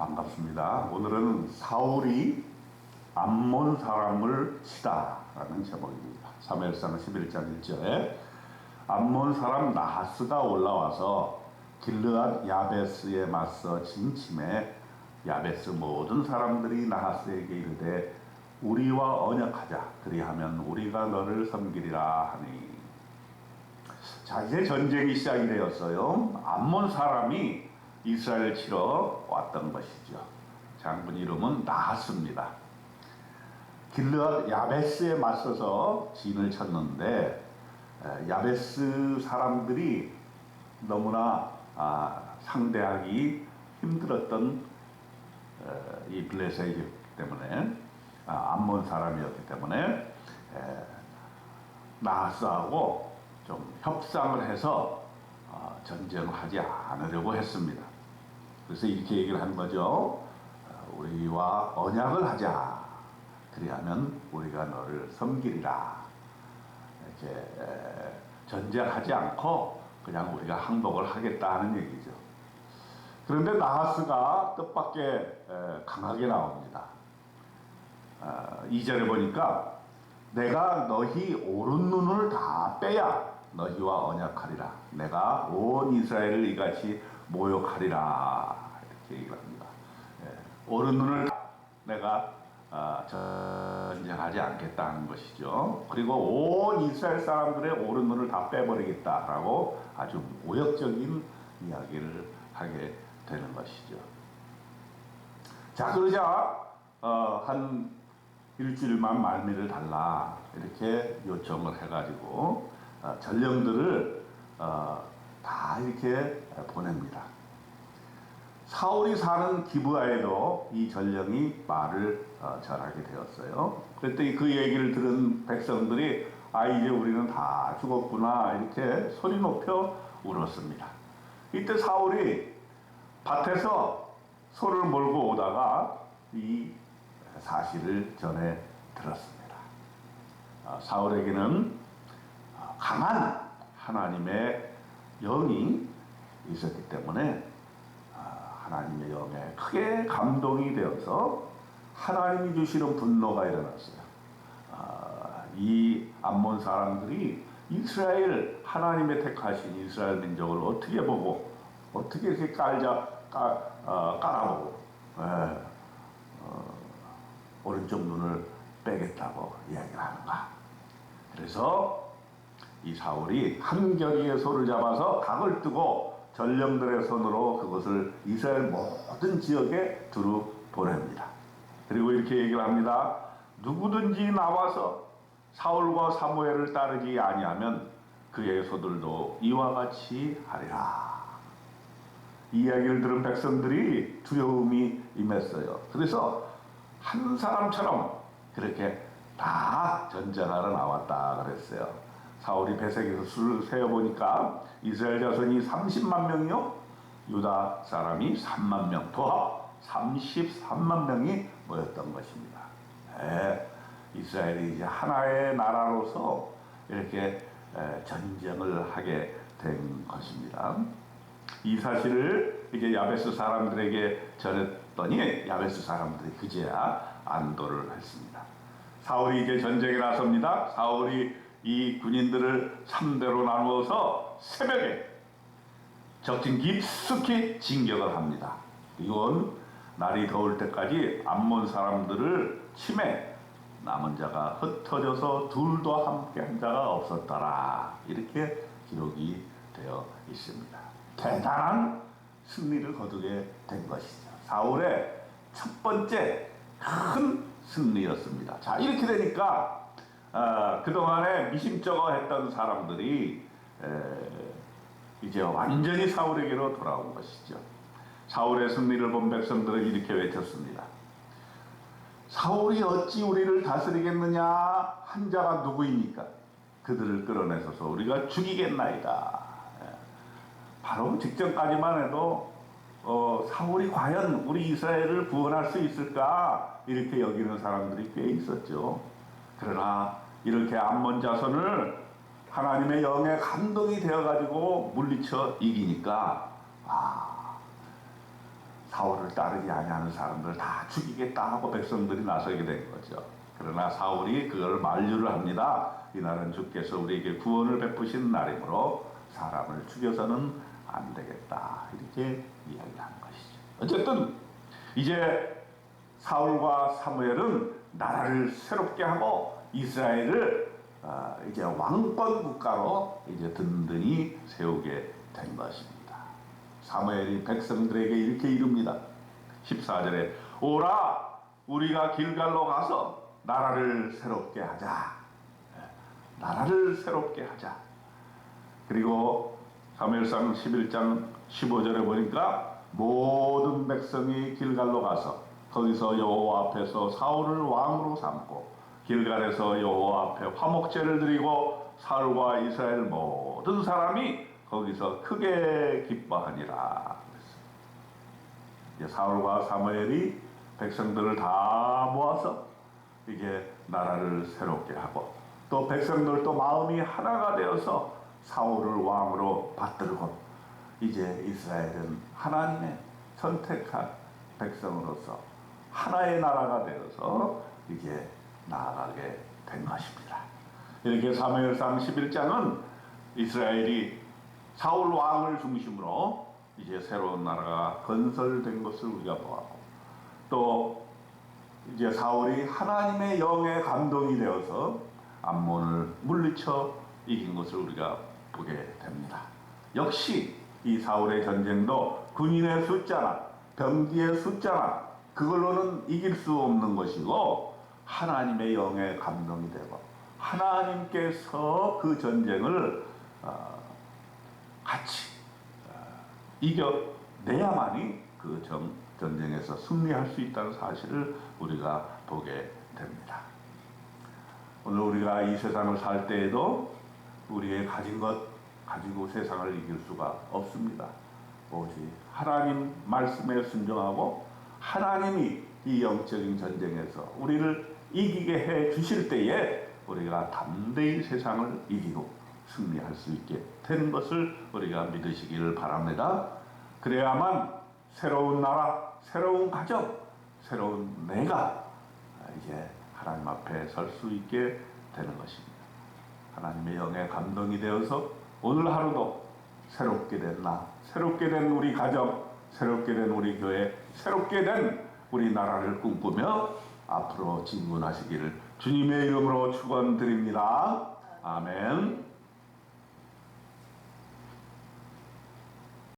반갑습니다. 오늘은 사울이 암몬 사람을 치다 라는 제목입니다. 사무엘상 11장 1절에 암몬 사람 나하스가 올라와서 길르앗 야베스에 맞서 진침해 야베스 모든 사람들이 나하스에게 이르되 우리와 언약하자 그리하면 우리가 너를 섬기리라 하니. 자, 이제 전쟁이 시작이 되었어요. 암몬 사람이 이스라엘을 치러 왔던 것이죠. 장군 이름은 나하스입니다. 길르앗 야베스에 맞서서 진을 쳤는데 야베스 사람들이 너무나 상대하기 힘들었던 이 블레셋이기 때문에 암몬 사람이었기 때문에 나하스하고 좀 협상을 해서 전쟁하지 않으려고 했습니다. 그래서 이렇게 얘기를 한 거죠. 우리와 언약을 하자. 그리하면 우리가 너를 섬기리라. 이렇게 전쟁하지 않고 그냥 우리가 항복을 하겠다는 얘기죠. 그런데 나하스가 뜻밖의 강하게 나옵니다. 2절에 보니까 내가 너희 오른 눈을 다 빼야 너희와 언약하리라. 내가 온 이스라엘을 이같이 모욕하리라. 이렇게 얘기를 합니다. 오른 눈을 내가 전쟁하지 않겠다는 것이죠. 그리고 온 이스라엘 사람들의 오른 눈을 다 빼버리겠다라고 아주 모욕적인 이야기를 하게 되는 것이죠. 자, 그러자 한 일주일만 말미를 달라 이렇게 요청을 해가지고 전령들을 다 이렇게 보냅니다. 사울이 사는 기브아에도 이 전령이 말을 전하게 되었어요. 그랬더니 그 얘기를 들은 백성들이 이제 우리는 다 죽었구나 이렇게 소리 높여 울었습니다. 이때 사울이 밭에서 소를 몰고 오다가 이 사실을 전해 들었습니다. 사울에게는 강한 하나님의 영이 있었기 때문에 하나님의 영에 크게 감동이 되어서 하나님이 주시는 분노가 일어났어요. 이 암몬 사람들이 이스라엘 하나님의 택하신 이스라엘 민족을 어떻게 보고 어떻게 이렇게 깔아보고 오른쪽 눈을 빼겠다고 이야기를 하는가. 그래서 이 사울이 한겨리의 소를 잡아서 각을 뜨고 전령들의 손으로 그것을 이스라엘 모든 지역에 두루 보냅니다. 그리고 이렇게 얘기를 합니다. 누구든지 나와서 사울과 사무엘을 따르지 아니하면 그의 소들도 이와 같이 하리라. 이 이야기를 들은 백성들이 두려움이 임했어요. 그래서 한 사람처럼 그렇게 다 전쟁하러 나왔다 그랬어요. 사울이 배색에서 수를 세어보니까 이스라엘 자손이 30만 명이요 유다 사람이 3만 명 도합 33만 명이 모였던 것입니다. 이스라엘이 이제 하나의 나라로서 이렇게 전쟁을 하게 된 것입니다. 이 사실을 이제 야베스 사람들에게 전했더니 야베스 사람들이 그제야 안도를 했습니다. 사울이 이제 전쟁에 나섭니다. 사울이 이 군인들을 3대로 나누어서 새벽에 적진 깊숙이 진격을 합니다. 이건 날이 더울 때까지 암몬 사람들을 침해 남은 자가 흩어져서 둘도 함께 한 자가 없었더라. 이렇게 기록이 되어 있습니다. 대단한 승리를 거두게 된 것이죠. 사울의 첫 번째 큰 승리였습니다. 자, 이렇게 되니까 그동안에 미심쩍어 했던 사람들이 이제 완전히 사울에게로 돌아온 것이죠. 사울의 승리를 본 백성들은 이렇게 외쳤습니다. 사울이 어찌 우리를 다스리겠느냐? 한 자가 누구입니까? 그들을 끌어내서서 우리가 죽이겠나이다. 바로 직전까지만 해도 사울이 과연 우리 이스라엘을 구원할 수 있을까? 이렇게 여기는 사람들이 꽤 있었죠. 그러나 이렇게 암몬 자손을 하나님의 영에 감동이 되어가지고 물리쳐 이기니까 사울을 따르지 아니하는 사람들 다 죽이겠다 하고 백성들이 나서게 된 거죠. 그러나 사울이 그걸 만류를 합니다. 이날은 주께서 우리에게 구원을 베푸신 날이므로 사람을 죽여서는 안 되겠다. 이렇게 이야기하는 것이죠. 어쨌든 이제 사울과 사무엘은 나라를 새롭게 하고 이스라엘을 이제 왕권 국가로 이제 든든히 세우게 된 것입니다. 사무엘이 백성들에게 이렇게 이릅니다. 14절에 오라 우리가 길갈로 가서 나라를 새롭게 하자. 나라를 새롭게 하자. 그리고 사무엘상 11장 15절에 보니까 모든 백성이 길갈로 가서 거기서 여호와 앞에서 사울을 왕으로 삼고 길갈에서 여호와 앞에 화목제를 드리고 사울과 이스라엘 모든 사람이 거기서 크게 기뻐하니라. 이제 사울과 사무엘이 백성들을 다 모아서 이게 나라를 새롭게 하고 또 백성들도 마음이 하나가 되어서 사울을 왕으로 받들고 이제 이스라엘은 하나님의 선택한 백성으로서 하나의 나라가 되어서 이제 나아가게 된 것입니다. 이렇게 사무엘상 11장은 이스라엘이 사울 왕을 중심으로 이제 새로운 나라가 건설된 것을 우리가 보았고 또 이제 사울이 하나님의 영에 감동이 되어서 암몬을 물리쳐 이긴 것을 우리가 보게 됩니다. 역시 이 사울의 전쟁도 군인의 숫자나 병기의 숫자나 그걸로는 이길 수 없는 것이고 하나님의 영에 감동이 되고 하나님께서 그 전쟁을 같이 이겨내야만이 그 전쟁에서 승리할 수 있다는 사실을 우리가 보게 됩니다. 오늘 우리가 이 세상을 살 때에도 우리의 가진 것 가지고 세상을 이길 수가 없습니다. 오직 하나님 말씀에 순종하고 하나님이 이 영적인 전쟁에서 우리를 이기게 해 주실 때에 우리가 담대히 세상을 이기고 승리할 수 있게 되는 것을 우리가 믿으시기를 바랍니다. 그래야만 새로운 나라, 새로운 가정, 새로운 내가 이제 하나님 앞에 설 수 있게 되는 것입니다. 하나님의 영에 감동이 되어서 오늘 하루도 새롭게 된 나, 새롭게 된 우리 가정, 새롭게 된 우리 교회, 새롭게 된 우리 나라를 꿈꾸며 앞으로 진군하시기를 주님의 이름으로 축원드립니다. 아멘.